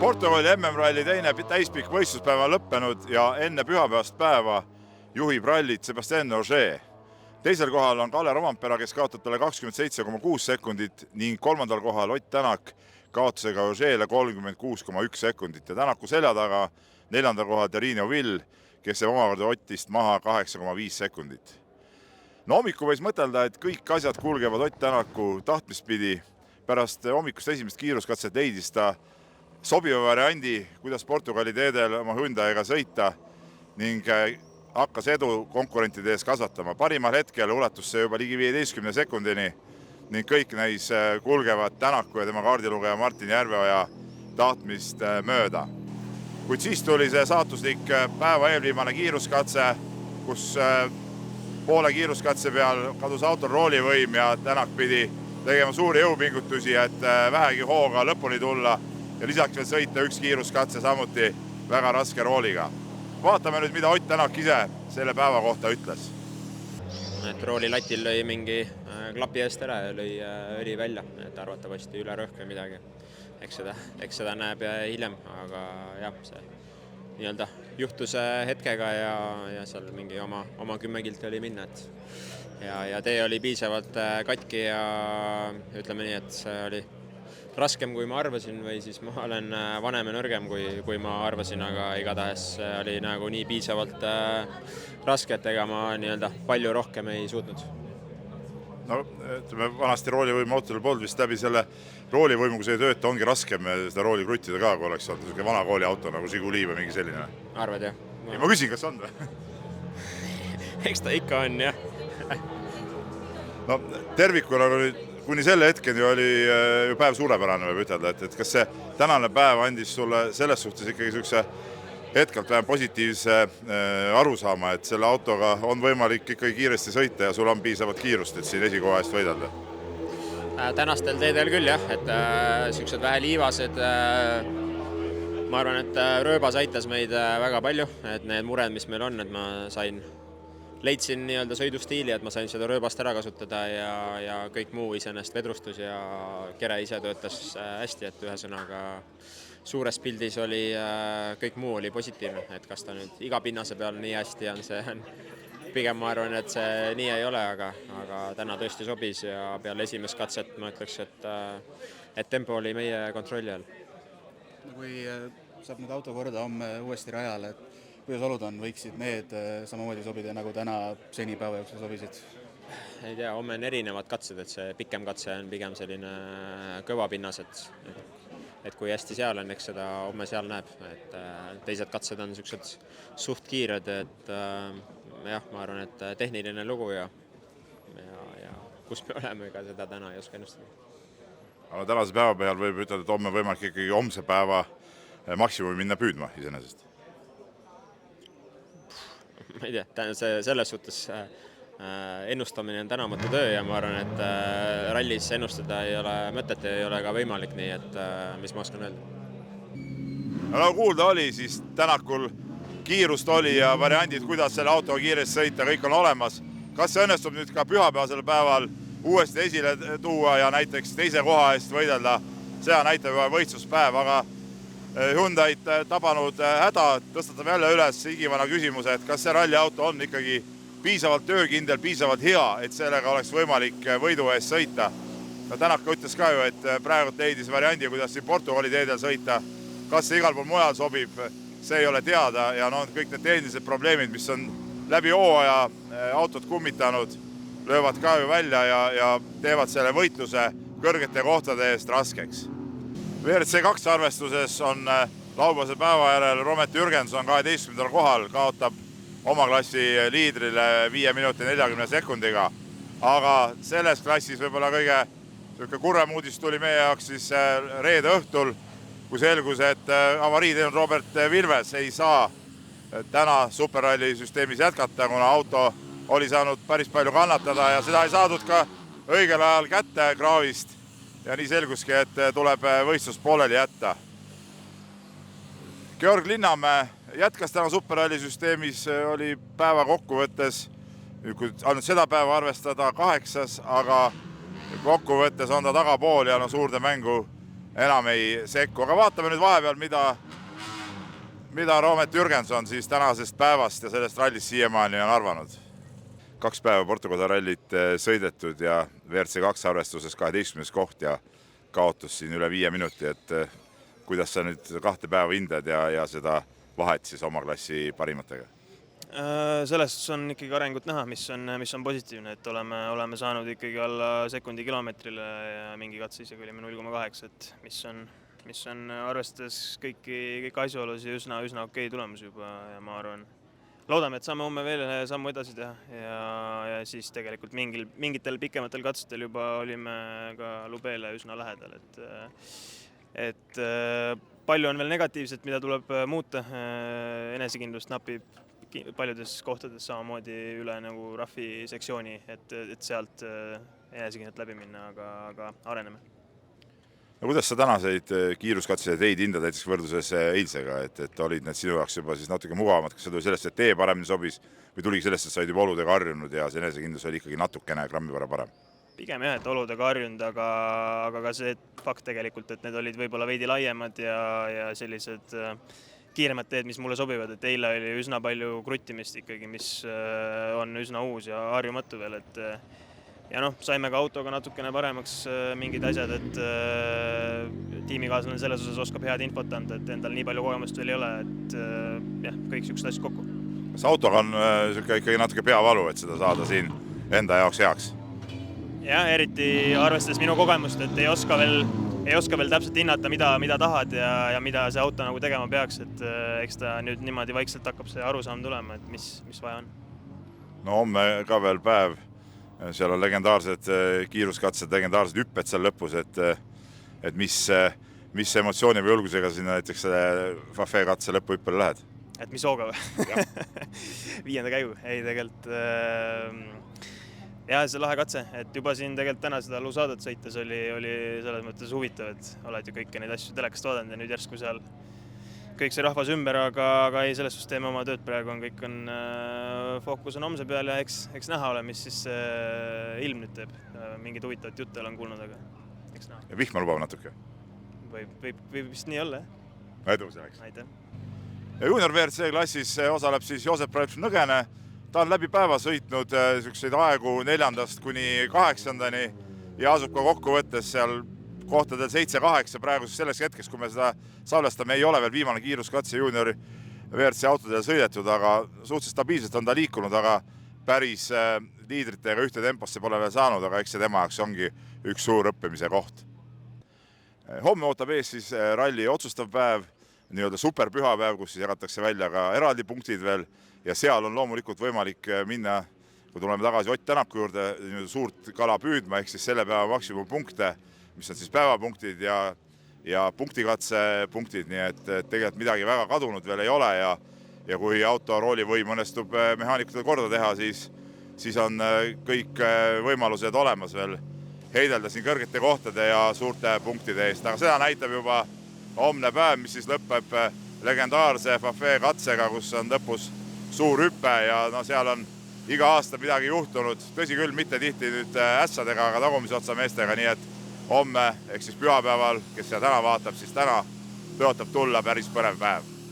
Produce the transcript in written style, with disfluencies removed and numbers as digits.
Portugali MM-ralli teine täispikk võistluspäeva lõppenud ja enne pühapäevast päeva juhib rallit Sébastien Ogier. Teisel kohal on Kalle Rompera, kes kaotab talle 27,6 sekundit ning kolmandal kohal Ott Tänak kaotusega Ogierile 36,1 sekundit ja Tänaku selja taga neljandal kohal Terino Vill, kes jääb omakorda Ottist maha 8,5 sekundit. No hommiku võis mõtelda, et kõik asjad kulgevad Ott Tänaku tahtmispidi. Pärast hommikust esimest kiiruskatset leidis ta sobiva variandi, kuidas Portugali teedel oma Hyundai'ga sõita ning hakkas edu konkurentide ees kasvatama. Parimal hetkel ulatus see juba ligi 15 sekundini ning kõik näis kulgevad Tänaku ja tema kaardilugeja Martin Järveoja tahtmist mööda. Kuid siis tuli see saatuslik päeva eelviimane kiiruskatse, kus poole kiiruskatse peal kadus autol roolivõim ja Tänak pidi tegema suuri jõupingutusi, et vähegi hooga lõpuni tulla ja lisaks veel sõita üks kiiruskatse samuti väga raske rooliga. Vaatame nüüd, mida Ott Tänak ise selle päeva kohta ütles. Et rooli latil lõi mingi klapi eest ära ja lõi õli välja, et arvatavasti üle rõhk või midagi. Eks seda näeb hiljem, aga jah, see nii-öelda juhtus hetkega ja seal mingi oma 10 kilti oli minna. Ja tee oli piisavalt katki ja ütleme nii, et see oli raskem, kui ma arvasin või siis ma olen vanem ja nõrgem, kui ma arvasin, aga igatahes oli nagu nii piisavalt raske, et ega ma nii-öelda palju rohkem ei suutnud. No, ütleme, vanasti roolivõimu autol polnud vist läbi selle roolivõimu, kui see ei tööta, ongi raskem seda rooli kruttida ka, kui oleks olnud vana kooli auto nagu Žiguli või mingi selline. Arvad, jah? Ja ma küsin, kas on või? Eks ta ikka on, jah. No, tervikuna kuni selle hetkeni oli ju päev suurepärane, võib ütelda, et kas see tänane päev andis sulle selles suhtes ikkagi sellise hetkelt vähem positiivse arusaama, et selle autoga on võimalik ikkagi kiiresti sõita ja sul on piisavalt kiirust, et siin esikoha eest võidelda? Tänastel teedel küll, jah, et sellised vähe liivased. Ma arvan, et rööbas aitas meid väga palju, et need mured, mis meil on, et ma leidsin nii-öelda sõidustiili, et ma sain seda rööbast ära kasutada ja kõik muu iseenesest vedrustus ja kere ise töötas hästi, et ühesõnaga suures pildis oli kõik muu oli positiivne, et kas ta nüüd iga pinnase peal nii hästi on, see on pigem ma arvan, et see nii ei ole, aga täna tõesti sobis ja peale esimest katset ma ütleks, et tempo oli meie kontrolli all. Kui saab nüüd auto korda homme uuesti rajale, et kuidas olud on, võiksid need samamoodi sobida, nagu täna seni päeva jooksul sobisid? Ei tea, homme on erinevad katsed, et see pikem katse on pigem selline kõva pinnas, et kui hästi seal on, eks seda homme seal näeb, et teised katsed on sellised suht kiired, et jah, ma arvan, et tehniline lugu ja kus me oleme, ega seda täna ei oska ennustada. Aga tänase päeva peal võib ütelda, et homme võimalik ikkagi homse päeva maksimumi minna püüdma iseenesest. Ma ei tea, selles suhtes ennustamine on tänamatu töö ja ma arvan, et rallis ennustada ei ole mõtet ja ei ole ka võimalik, nii et mis ma oskan öelda. Nagu kuulda oli, siis Tänakul kiirust oli ja variandid, kuidas selle autoga kiiresti sõita, kõik on olemas. Kas see õnnestub nüüd ka pühapäevasel päeval uuesti esile tuua ja näiteks teise koha eest võidelda, see näitab juba võistluspäev, aga Hyundai'd tabanud häda, tõstatab jälle üles igivana küsimuse, et kas see ralliauto on ikkagi piisavalt töökindel, piisavalt hea, et sellega oleks võimalik võidu eest sõita. No Tänak ütles ka ju, et praegult leidis variandi, kuidas siin Portugali teedel sõita. Kas see igal pool mujal sobib, see ei ole teada ja kõik need tehnilised probleemid, mis on läbi hooaja autot kummitanud, löövad ka ju välja ja teevad selle võitluse kõrgete kohtade eest raskeks. WRC2 arvestuses on laupäevase päeva järel Romet Jürgenson 12. kohal, kaotab oma klassi liidrile 5 minuti 40 sekundiga. Aga selles klassis võib-olla kõige kurvem uudis tuli meie jaoks siis reede õhtul, kui selgus, et avarii teinud Robert Vilves ei saa täna superralli süsteemis jätkata, kuna auto oli saanud päris palju kannatada ja seda ei saadud ka õigel ajal kätte kraavist. Ja nii selguski, et tuleb võistlus pooleli jätta. Georg Linnamäe jätkas täna superralli süsteemis, oli päeva kokkuvõttes, kui ainult seda päeva arvestada 8, aga kokkuvõttes on ta tagapool ja suurde mängu enam ei sekku, aga vaatame nüüd vahepeal, mida Roomet Jürgenson siis tänasest päevast ja sellest rallist siiamaani on arvanud. 2 päeva Portugal rallit sõidetud ja WRC2 arvestuses 12. koht ja kaotus siin üle 5 minuti, et kuidas sa nüüd 2 päeva hindad ja seda vahet siis oma klassi parimatega? Selles on ikkagi arengut näha, mis on positiivne, et oleme saanud ikkagi alla sekundi kilomeetrile ja mingi katse isegi olime 0,8, et mis on arvestades kõiki asjaolusi üsna okei tulemus juba ja ma arvan, loodame, et saame homme veel sammu edasi teha ja siis tegelikult mingitel pikematel katsetel juba olime ka Lubeele üsna lähedal, et palju on veel negatiivset, mida tuleb muuta, enesekindlust napib paljudes kohtades samamoodi üle nagu Raffi sektsiooni, et sealt enesekindlalt läbi minna, aga areneme. No kuidas sa tänaseid kiiruskatseid teid hindad näiteks võrdluses eilsega, et olid need sinu jaoks juba siis natuke mugavamad, kas see tuli sellest, et tee paremini sobis või tuligi sellest, et sa olid juba oludega harjunud ja see enesekindlus oli ikkagi natukene grammi võrra parem? Pigem jah, et oludega harjunud, aga ka see fakt tegelikult, et need olid võib-olla veidi laiemad ja sellised kiiremad teed, mis mulle sobivad, et eile oli üsna palju kruttimist ikkagi, mis on üsna uus ja harjumatu veel, et ja saime ka autoga natukene paremaks mingid asjad, et tiimikaaslane selles osas oskab head infot anda, et endal nii palju kogemust veel ei ole, et jah, kõik niisugused asjad kokku. Kas autoga on ikkagi natuke peavalu, et seda saada siin enda jaoks heaks? Jah, eriti arvestades minu kogemust, et ei oska veel täpselt hinnata, mida tahad ja mida see auto nagu tegema peaks, et eks ta nüüd niimoodi vaikselt hakkab see arusaam tulema, et mis vaja on. No homme ka veel päev, seal on legendaarsed kiiruskatsed, legendaarsed hüpped seal lõpus, et mis emotsiooni või julgusega sinna näiteks Fafé katse lõpuhüppele lähed? Et mis hooga või? 5. käigu, ei tegelikult jah, see lahe katse, et juba siin tegelikult täna seda Lusadat sõites oli selles mõttes huvitav, et oled ju kõiki neid asju telekast vaadanud ja nüüd järsku seal kõik see rahvas ümber, aga ei, selles suhtes teeme oma tööd praegu, kõik on fookus on homse peal ja eks näha ole, mis siis ilm nüüd teeb. Mingid huvitavat jutte olen kuulnud, aga eks näha. Ja vihma lubab natuke? Võib vist nii olla, jah. Edu selleks. Aitäh. Ja junior WRC klassis osaleb siis Joosep Raip Nõgene. Ta on läbi päeva sõitnud aegu 4. kuni 8. ja asub ka kokkuvõttes seal kohtadel 7-8 praegu selles hetkes, kui me seda salvestame, ei ole veel viimane kiiruskatse juniori WRC autodel sõidetud, aga suhteliselt stabiilselt on ta liikunud, aga päris liidritega ühte temposse pole veel saanud, aga eks see tema jaoks ongi üks suur õppimise koht. Homme ootab ees siis ralli otsustav päev, nii-öelda superpühapäev, kus siis jagatakse välja ka eraldi punktid veel ja seal on loomulikult võimalik minna, kui tuleme tagasi Ott Tänaku juurde, suurt kala püüdma, ehk siis selle päeva maksimumpunkte, mis on siis päevapunktid ja punktikatsepunktid, nii et tegelikult midagi väga kadunud veel ei ole ja kui auto roolivõim õnnestub mehaanikutele korda teha, siis on kõik võimalused olemas veel heidelda siin kõrgete kohtade ja suurte punktide eest, aga seda näitab juba homne päev, mis siis lõpeb legendaarse Fafé katsega, kus on lõpus suur hüpe ja seal on iga aasta midagi juhtunud, tõsi küll, mitte tihti nüüd ässadega, aga tagumise otsa meestega, nii et homme, ehk siis pühapäeval, kes seda täna vaatab, siis täna tõotab tulla päris põnev päev.